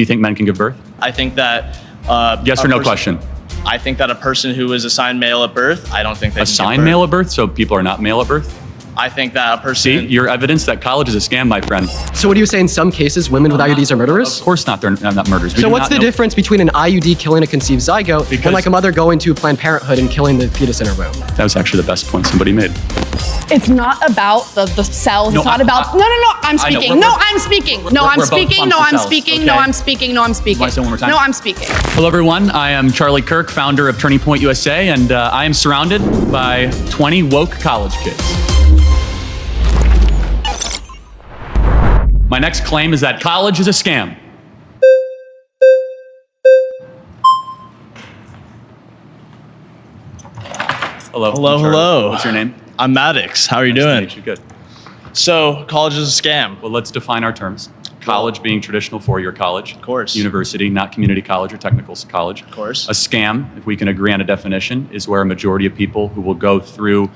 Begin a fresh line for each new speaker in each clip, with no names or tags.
Do you think men can give birth?
I think that...
yes or no question?
I think that a person who is assigned male at birth, I don't think they can give birth.
Assigned male at birth? So people are not male at birth?
I think that a person...
See, your evidence that college is a scam, my friend.
So what do you say in some cases women with IUDs are murderers?
Of course not, they're not murderers.
So what's the difference between an IUD killing a conceived zygote and like a mother going to Planned Parenthood and killing the fetus in her womb?
That was actually the best point somebody made.
It's not about the cells.
No,
it's not about... No, I'm speaking. No, I'm speaking. No, I'm speaking. No, I'm speaking. No, I'm speaking. No, I'm speaking.
Want to say it one more time?
No, I'm speaking.
Hello, everyone. I am Charlie Kirk, founder of Turning Point USA, and I am surrounded by 20 woke college kids. My next claim is that college is a scam. Hello.
Hello.
What's your name?
I'm Maddox. How are you
Nice
doing?
to meet you. Good.
So, college is a scam.
Well, let's define our terms. College being traditional four-year college.
Of course.
University, not community college or technical college.
Of course.
A scam, if we can agree on a definition, is where a majority of people who will go through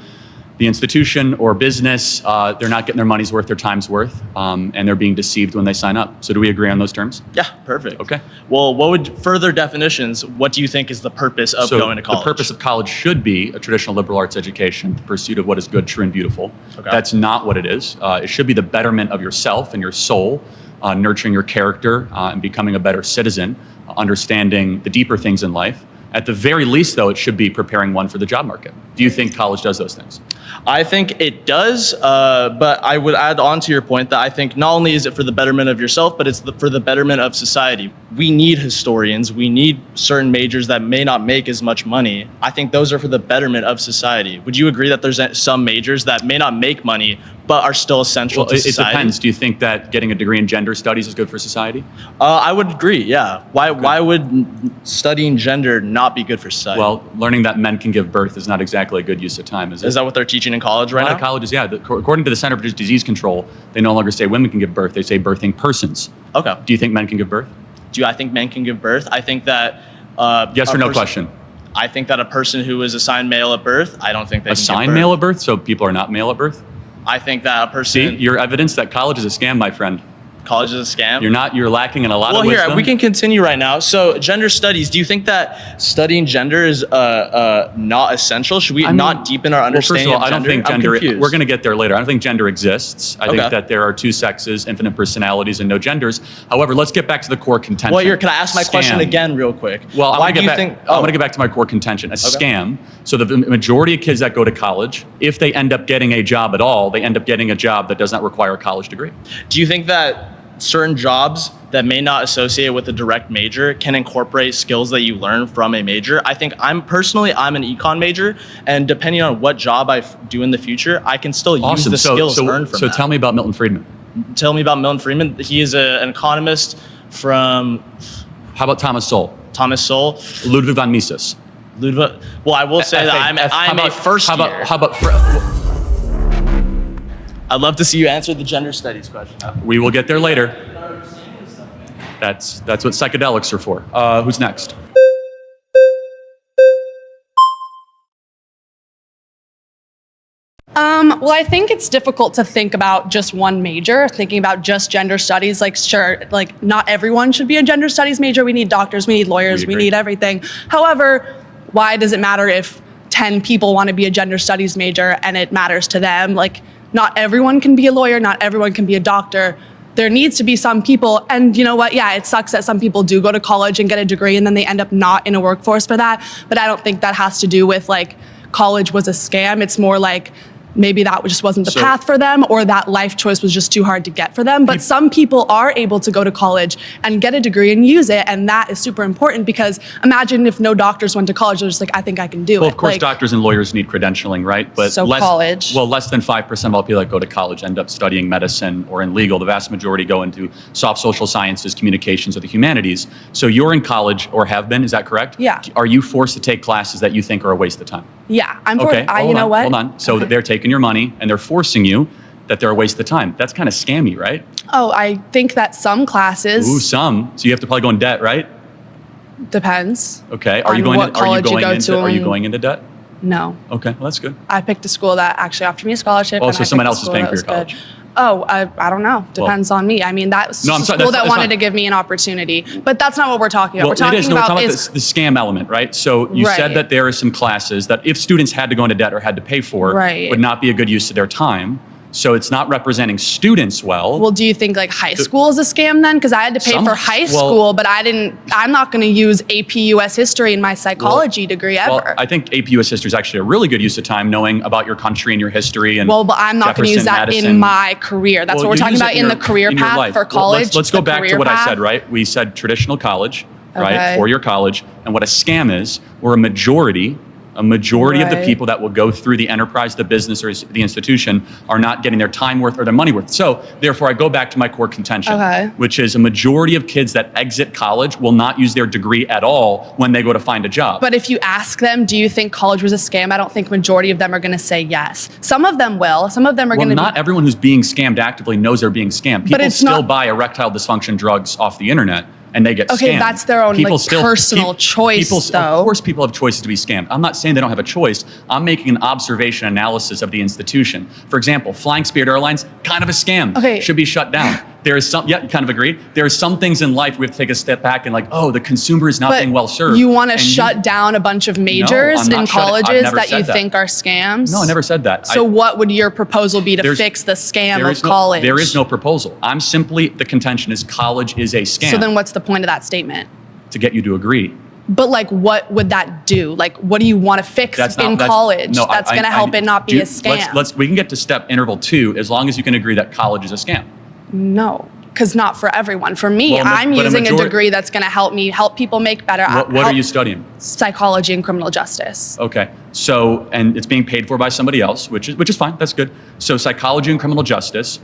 the institution or business, they're not getting their money's worth, their time's worth, and they're being deceived when they sign up. So do we agree on those terms?
Yeah, perfect.
Okay.
Well, what would further definitions, what do you think is the purpose of going to college?
The purpose of college should be a traditional liberal arts education, the pursuit of what is good, true, and beautiful.
Okay.
That's not what it is. It should be the betterment of yourself and your soul, nurturing your character and becoming a better citizen, understanding the deeper things in life. At the very least, though, it should be preparing one for the job market. Do you think college does those things?
I think it does, but I would add on to your point that I think not only is it for the betterment of yourself, but it's for the betterment of society. We need historians. We need certain majors that may not make as much money. I think those are for the betterment of society. Would you agree that there's some majors that may not make money, but are still essential to society?
It depends. Do you think that getting a degree in gender studies is good for society?
I would agree, yeah. Why would studying gender not be good for society?
Well, learning that men can give birth is not exactly a good use of time, is it?
Is that what they're teaching in college right now?
A lot of colleges, yeah. According to the Center for Disease Control, they no longer say women can give birth, they say birthing persons.
Okay.
Do you think men can give birth?
Do I think men can give birth? I think that...
yes or no question?
I think that a person who is assigned male at birth, I don't think they can give birth.
Assigned male at birth? So people are not male at birth?
I think that a person...
See, your evidence that college is a scam, my friend.
College is a scam?
You're lacking in a lot of wisdom.
Well, here, we can continue right now. So, gender studies, do you think that studying gender is not essential? Should we not deepen our understanding of gender?
I don't think gender...
I'm confused.
We're going to get there later. I don't think gender exists. I think that there are two sexes, infinite personalities, and no genders. However, let's get back to the core contention.
Well, here, can I ask my question again real quick?
Well,
why do you think...
I'm going to get back to my core contention. A scam. So the majority of kids that go to college, if they end up getting a job at all, they end up getting a job that does not require a college degree.
Do you think that certain jobs that may not associate with a direct major can incorporate skills that you learn from a major? I think I'm an econ major, and depending on what job I do in the future, I can still use the skills learned from that.
So tell me about Milton Friedman.
Tell me about Milton Friedman. He is an economist from...
How about Thomas Sowell?
Thomas Sowell.
Ludwig von Mises.
Ludwig. Well, I will say that I'm a first year.
How about...
I'd love to see you answer the gender studies question.
We will get there later. That's what psychedelics are for. Who's next?
Well, I think it's difficult to think about just one major, thinking about just gender studies. Like, sure, like not everyone should be a gender studies major. We need doctors, we need lawyers, we need everything. However, why does it matter if 10 people want to be a gender studies major and it matters to them? Like, not everyone can be a lawyer, not everyone can be a doctor. There needs to be some people, and you know what, yeah, it sucks that some people do go to college and get a degree and then they end up not in a workforce for that, but I don't think that has to do with like college was a scam. It's more like maybe that just wasn't the path for them, or that life choice was just too hard to get for them. But some people are able to go to college and get a degree and use it, and that is super important, because imagine if no doctors went to college, they're just like, I think I can do it.
Well, of course, doctors and lawyers need credentialing, right? But
college.
Well, less than 5% of all people that go to college end up studying medicine or in legal. The vast majority go into soft social sciences, communications, or the humanities. So you're in college, or have been, is that correct?
Yeah.
Are you forced to take classes that you think are a waste of time?
Yeah, I'm
okay.
You know what?
Hold on. So that they're taking your money and they're forcing you, that they're a waste of time. That's kind of scammy, right?
Oh, I think that some classes.
Ooh, some. So you have to probably go in debt, right?
Depends.
Okay.
Are you
going into debt?
No.
Okay. Well, that's good.
I picked a school that actually offered me a scholarship.
Oh, so someone else is paying for your college.
Oh, I don't know. Depends on me. I mean, that's
No, I'm
a
sorry,
school
that's
that wanted
fine.
to give me an opportunity. But that's not what we're talking about.
Well,
We're talking about
the scam element, right? So you said
Right.
that there are some classes that if students had to go into debt or had to pay for,
Right.
would not be a good use of their time. So it's not representing students well.
Well, do you think like high school is a scam then? Because I had to pay
Some-
for high
well-
school, but I'm not going to use AP US history in my psychology degree ever.
Well, I think AP US history is actually a really good use of time, knowing about your country and your history. And
Well, but I'm not going to use
Jefferson,
that
Madison.
in my career. That's
Well,
what we're
you
talking
use it
about in the career
in your
path
life.
for
Well,
college.
let's go
the
back to
career
what I
path.
said, right? We said traditional college, right?
Okay.
Four-year college. And what a scam is, where a majority of the
Right.
people that will go through the enterprise, the business, or the institution are not getting their time worth or their money worth. So therefore, I go back to my core contention,
Okay.
which is a majority of kids that exit college will not use their degree at all when they go to find a job.
But if you ask them, do you think college was a scam? I don't think majority of them are going to say yes. Some of them will. Some of them are
Well,
going to
not everyone who's being scammed actively knows they're being scammed. People
it's
still
not-
buy erectile dysfunction drugs off the internet and they get scammed.
Okay, that's their own, like, personal choice, though.
Of course people have choices to be scammed. I'm not saying they don't have a choice. I'm making an observation analysis of the institution. For example, flying Spirit Airlines, kind of a scam.
Okay.
Should be shut down. There is some, yeah, you kind of agree. There are some things in life we have to take a step back and like, oh, the consumer is not
But
being well served.
you want to
And
shut down a bunch of majors
I'm not
in
shutting- I've
colleges
never
that you
said that.
think are scams?
No, I never said that.
So what would your proposal be to
There's-
fix the scam
There
of
is no-
college?
There is no proposal. I'm simply, the contention is college is a scam.
So then what's the point of that statement?
To get you to agree.
But like, what would that do? Like, what do you want to fix in college
no,
that's
I-
going to
I-
help it not be a scam?
We can get to step interval 2 as long as you can agree that college is a scam.
No, because not for everyone. For me,
Well,
I'm
but a
using a
majority-
degree that's going to help me help people make better.
What are
help
you studying?
Psychology and criminal justice.
Okay, so, and it's being paid for by somebody else, which is fine, that's good. So psychology and criminal justice,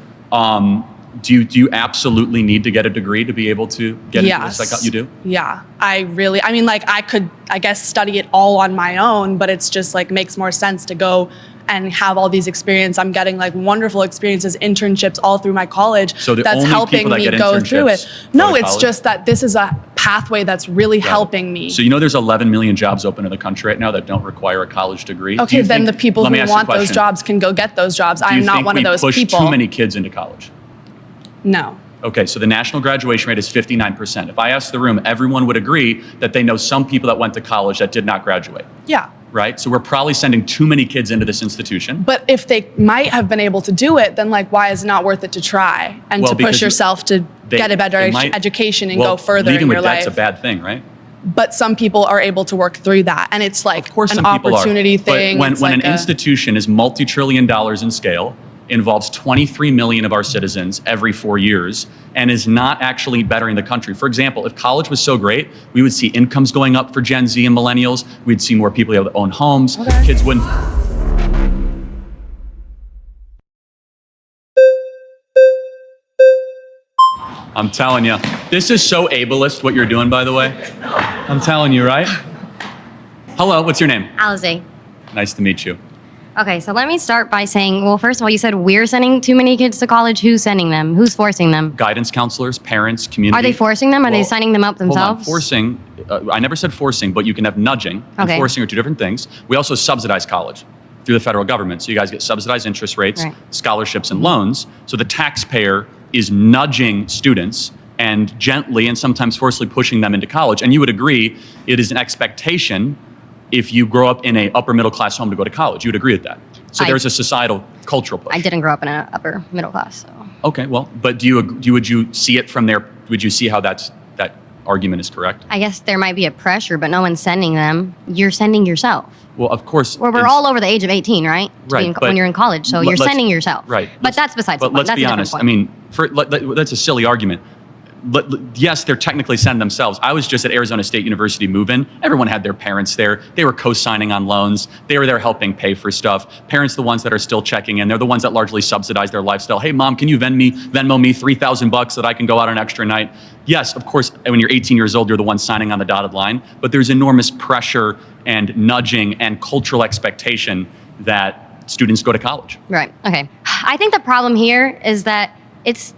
do you absolutely need to get a degree to be able to get into this? You do?
Yeah, I mean, like I could, I guess, study it all on my own, but it's just like makes more sense to go and have all these experience. I'm getting like wonderful experiences, internships all through my college.
So the
that's
only
helping
people that
me
get
go through
internships
it.
go
No,
to
it's
college?
just that this is a pathway that's really helping me.
So you know there's 11 million jobs open in the country right now that don't require a college degree? Do
Okay,
you
then
think-
the people
let me
who
ask you a
want those
question.
jobs can go get those jobs.
Do you
I'm not
think
one of
we
those
push
people.
too many kids into college?
No.
Okay, so the national graduation rate is 59%. If I ask the room, everyone would agree that they know some people that went to college that did not graduate,
Yeah.
right? So we're probably sending too many kids into this institution.
But if they might have been able to do it, then like, why is it not worth it to try and
Well,
to
because
push yourself to get a better education and
well,
go further in
leaving
your
with
life?
debt's a bad thing, right?
But some people are able to work through that, and it's like
Of course
an
some people
opportunity
are.
thing.
But when
It's
an
like
institution is multi-trillion dollars in scale, involves 23 million of our citizens every 4 years, and is not actually bettering the country. For example, if college was so great, we would see incomes going up for Gen Z and millennials. We'd see more people able to own homes.
Okay.
Kids wouldn't. I'm telling you, this is so ableist what you're doing, by the way. I'm telling you, right? Hello, what's your name?
Alize.
Nice to meet you.
Okay, so let me start by saying, well, first of all, you said we're sending too many kids to college. Who's sending them? Who's forcing them?
Guidance counselors, parents, community.
Are they forcing them? Are they
Well,
signing them up
Hold on.
themselves?
Forcing, I never said forcing, but you can have nudging and
Okay.
forcing are two different things. We also subsidize college through the federal government. So you guys get subsidized interest rates,
Right.
scholarships, and loans. So the taxpayer is nudging students and gently and sometimes forcefully pushing them into college. And you would agree it is an expectation if you grow up in a upper middle class home to go to college. You would agree with that. So
I-
there's a societal cultural push.
I didn't grow up in an upper middle class, so.
Okay, well, but would you see it from there? Would you see how that argument is correct?
I guess there might be a pressure, but no one's sending them. You're sending yourself.
Well, of course.
We're
it's-
all over the age of 18, right? To be
Right,
in-
but
when you're in college, so you're
let's-
sending yourself.
Right.
But that's besides the
But
point.
let's
That's
be
a different
honest.
point.
I mean, that's a silly argument. Yes, they're technically sending themselves. I was just at Arizona State University move-in. Everyone had their parents there. They were co-signing on loans. They were there helping pay for stuff. Parents, the ones that are still checking in. They're the ones that largely subsidize their lifestyle. Hey, mom, can you Venmo me $3,000 so that I can go out on an extra night? Yes, of course, when you're 18 years old, you're the one signing on the dotted line. But there's enormous pressure and nudging and cultural expectation that students go to college.
Right. Okay. I think the problem here is that it's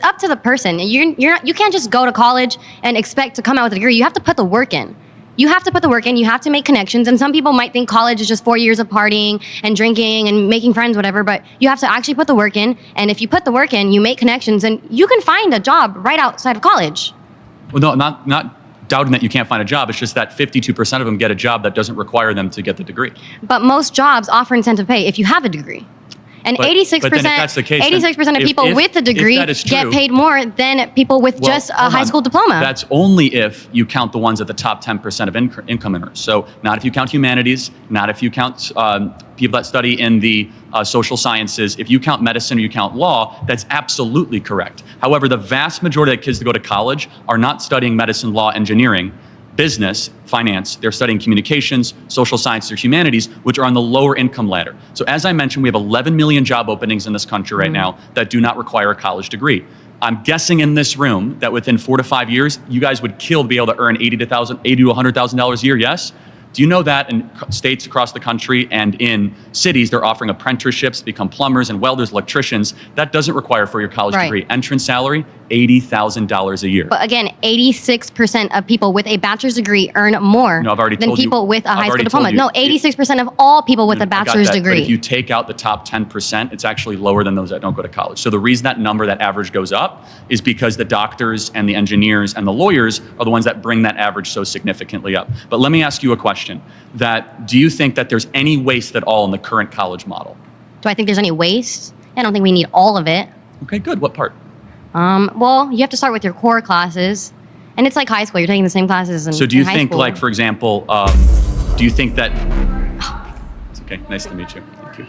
up to the person. You can't just go to college and expect to come out with a degree. You have to put the work in. You have to put the work in. You have to make connections. And some people might think college is just 4 years of partying and drinking and making friends, whatever. But you have to actually put the work in. And if you put the work in, you make connections, and you can find a job right outside of college.
Well, no, not doubting that you can't find a job. It's just that 52% of them get a job that doesn't require them to get the degree.
But most jobs offer incentive pay if you have a degree. And
But
86%
then if that's the case, then
86% of people
if
with a degree
that is
get
true-
paid more than people with
Well,
just a
hold
high
on.
school diploma.
That's only if you count the ones at the top 10% of income earners. So not if you count humanities, not if you count people that study in the social sciences. If you count medicine or you count law, that's absolutely correct. However, the vast majority of kids that go to college are not studying medicine, law, engineering, business, finance. They're studying communications, social sciences, or humanities, which are on the lower income ladder. So as I mentioned, we have 11 million job openings in this country right now that do not require a college degree. I'm guessing in this room that within 4 to 5 years, you guys would kill to be able to earn $80 to $100,000 a year, yes? Do you know that in states across the country and in cities, they're offering apprenticeships to become plumbers and welders, electricians? That doesn't require for your college
Right.
degree. Entrance salary, $80,000 a year.
But again, 86% of people with a bachelor's degree earn more
No, I've already
than
told you-
people with a
I've
high school
already
diploma.
told you.
No, 86% of all people with a
I got
bachelor's
that,
degree.
But if you take out the top 10%, it's actually lower than those that don't go to college. So the reason that number, that average goes up is because the doctors and the engineers and the lawyers are the ones that bring that average so significantly up. But let me ask you a question. Do you think that there's any waste at all in the current college model?
Do I think there's any waste? I don't think we need all of it.
Okay, good. What part?
Well, you have to start with your core classes. And it's like high school. You're taking the same classes in
So do you
in high
think,
school.
like, for example, do you think that... It's okay. Nice to meet you. Thank you.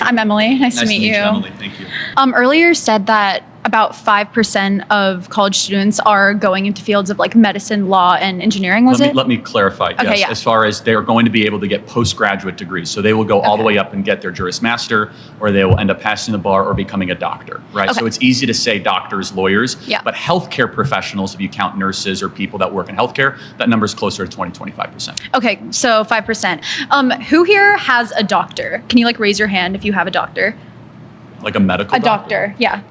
I'm Emily. Nice to meet you.
Emily. Thank you.
Earlier said that about 5% of college students are going into fields of like medicine, law, and engineering, was it?
Let me clarify.
Okay,
Yes,
yeah.
as far as they're going to be able to get postgraduate degrees. So they will go all the way up and get their Juris Master, or they will end up passing the bar or becoming a doctor, right?
Okay.
So it's easy to say doctors, lawyers,
Yeah.
but healthcare professionals, if you count nurses or people that work in healthcare, that number is closer to 25%.
Okay, so 5%. Who here has a doctor? Can you like raise your hand if you have a doctor?
Like a medical
A doctor, yeah.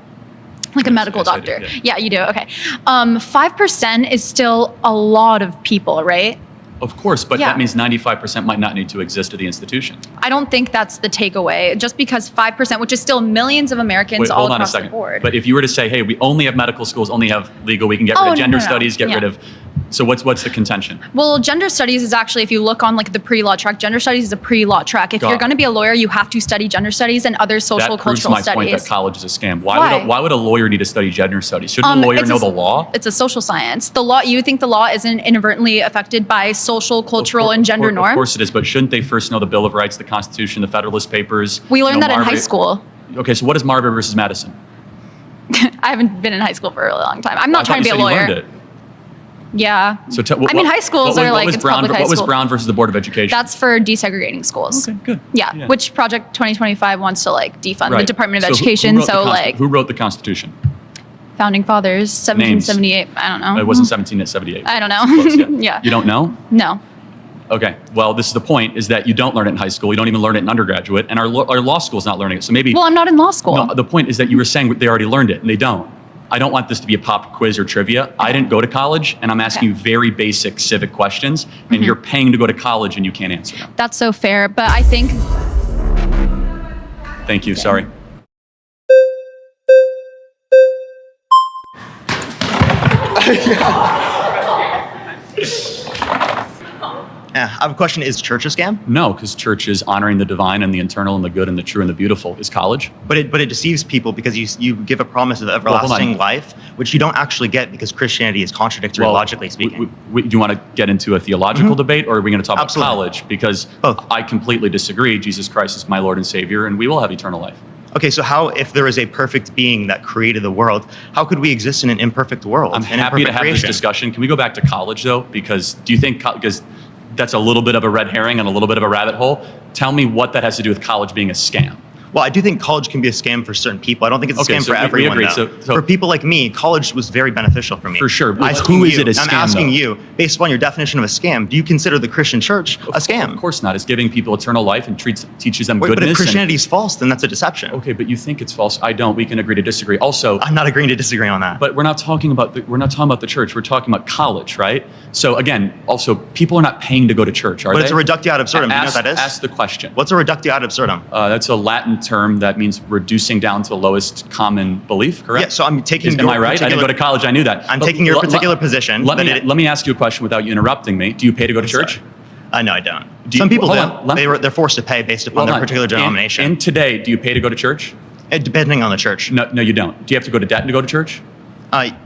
Like a medical
yes, I do,
doctor.
yeah.
Yeah, you do. Okay. 5% is still a lot of people, right?
Of course, but
Yeah.
that means 95% might not need to exist at the institution.
I don't think that's the takeaway. Just because 5%, which is still millions of Americans
Wait,
all
hold on a
across the
second.
board.
But if you were to say, hey, we only have medical schools, only have legal, we can get rid
Oh,
of gender
no.
studies, get
Yeah.
rid of... So what's the contention?
Well, gender studies is actually, if you look on like the pre-law track, gender studies is a pre-law track. If
Got
you're
it.
going to be a lawyer, you have to study gender studies and other social
That proves
cultural
my point that
studies.
college is a scam.
Why?
Why would a lawyer need to study gender studies? Shouldn't a lawyer
It's
know
a-
the law?
It's a social science. The law, you think the law isn't inadvertently affected by social, cultural, and gender norms?
Of course it is, but shouldn't they first know the Bill of Rights, the Constitution, the Federalist Papers?
We learned
you know,
that in high
Marbury-
school.
Okay, so what is Marbury versus Madison?
I haven't been in high school for a really long time. I'm
I
not
thought
trying to
you
be a
said you
lawyer.
learned it.
Yeah.
So
I mean, high schools are like,
what was
it's
Brown,
public high
What was
school.
Brown versus the Board of Education?
That's for desegregating schools.
okay, good.
Yeah, which Project 2025 wants to like defund the
Right.
Department of
So who
Education.
wrote the
So
Consti-
like
who wrote the Constitution?
founding fathers, 1778. I don't know.
It wasn't 1778.
I don't know.
Close, yeah.
Yeah.
You don't know?
No.
Okay. Well, this is the point: is that you don't learn it in high school. You don't even learn it in undergraduate, and our law school is not learning it. So maybe.
Well, I'm not in law school.
No, the point is that you were saying they already learned it, and they don't. I don't want this to be a pop quiz or trivia. I didn't go to college, and I'm asking you very basic civic questions, and you're paying to go to college, and you can't answer them.
That's so fair, but I think
Thank you. Sorry.
I have a question. Is church a scam?
No, because church is honoring the divine and the internal and the good and the true and the beautiful. Is college?
But it deceives people because you give a promise of
hold on.
everlasting life, which you don't actually get because Christianity is contradictory, logically speaking.
Do you want to get into a theological debate, or are we going to talk
Absolutely.
about college? Because
Both.
I completely disagree. Jesus Christ is my Lord and Savior, and we will have eternal life.
Okay, so how, if there is a perfect being that created the world, how could we exist in an imperfect world?
I'm
an
happy to
imperfect
have this
creation?
discussion. Can we go back to college, though? Because do you think, because that's a little bit of a red herring and a little bit of a rabbit hole. Tell me what that has to do with college being a scam.
Well, I do think college can be a scam for certain people. I don't think it's a
Okay,
scam
so
for
we
everyone.
agree.
Though.
So-
for people like me, college was very beneficial for me.
For sure. But
Asking
who is
you-
it a scam,
I'm asking
though?
you, based upon your definition of a scam, do you consider the Christian church a scam?
Of course not. It's giving people eternal life and teaches them
Wait,
goodness.
but if
and-
Christianity is false, then that's a deception.
okay, but you think it's false. I don't. We can agree to disagree. Also,
I'm not agreeing to disagree on that.
but we're not talking about the church. We're talking about college, right? So again, also, people are not paying to go to church, are
But
they?
it's a reductio ad absurdum. Do you know what that is?
Ask the question.
What's a reductio ad absurdum?
That's a Latin term that means reducing down to the lowest common belief, correct?
Yeah, so I'm taking
Am
your
I right? I didn't
particular-
go to college. I knew that.
I'm
But
taking your particular position.
Let
that
me,
it-
let me ask you a question without you interrupting me. Do you pay to go to church?
No, I don't.
Do you-
Some people
hold
do.
on, let me-
They're forced to pay based upon
Hold
their
on.
particular denomination.
And today, do you pay to go to church?
Depending on the church.
No, you don't. Do you have to go to debt to go to church?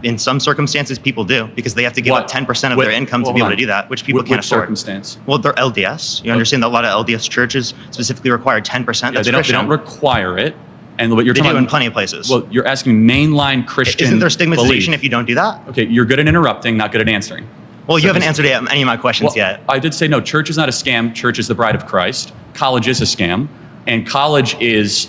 In some circumstances, people do because they have to give
What?
up 10% of
With-
their income to
hold
be able
on.
to do that, which people
Which
can't afford.
circumstance?
Well, they're LDS. You understand that a lot of LDS churches specifically require 10%.
Yeah,
That's
they
Christian.
don't require it. And what you're
They
talking
do in
about,
plenty of places.
well, you're asking mainline Christian
Isn't there stigmatization
belief.
if you don't do that?
Okay, you're good at interrupting, not good at answering.
Well, you
So
haven't
this-
answered any of my questions
Well,
yet.
I did say no, church is not a scam. Church is the bride of Christ. College is a scam. And college is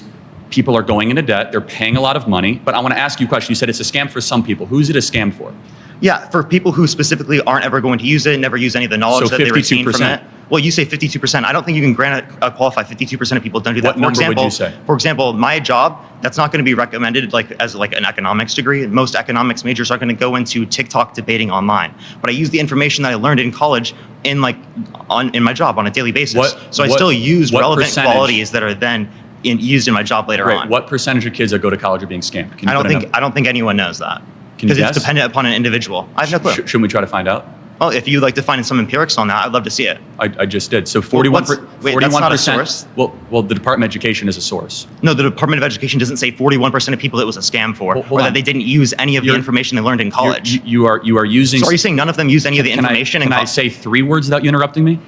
people are going into debt. They're paying a lot of money. But I want to ask you a question. You said it's a scam for some people. Who's it a scam for?
Yeah, for people who specifically aren't ever going to use it, never use any of the knowledge
So
that they retain from
52%.
it. Well, you say 52%. I don't think you can qualify 52% of people don't do that.
What number would you say?
For example, my job, that's not going to be recommended as an economics degree. Most economics majors are going to go into TikTok debating online. But I use the information that I learned in college in my job on a daily basis. So I still use
what
relevant
percentage-
qualities that are then used in my job later
Right.
on.
What percentage of kids that go to college are being scammed? Can you put a number?
I don't think anyone knows that.
Can you
Because it's
guess?
dependent upon an individual. I have no clue.
Shouldn't we try to find out?
Well, if you'd like to find some empirics on that, I'd love to see it.
I just did. So 41%.
Wait, that's not a source?
Well, the Department of Education is a source.
No, the Department of Education doesn't say 41% of people it was a scam for,
Hold
or that
on.
they didn't use any of the
You're-
information they learned in college.
You are using.
So are you saying none of them use any of the
Can
information in
I
college?
say 3 words without you interrupting me?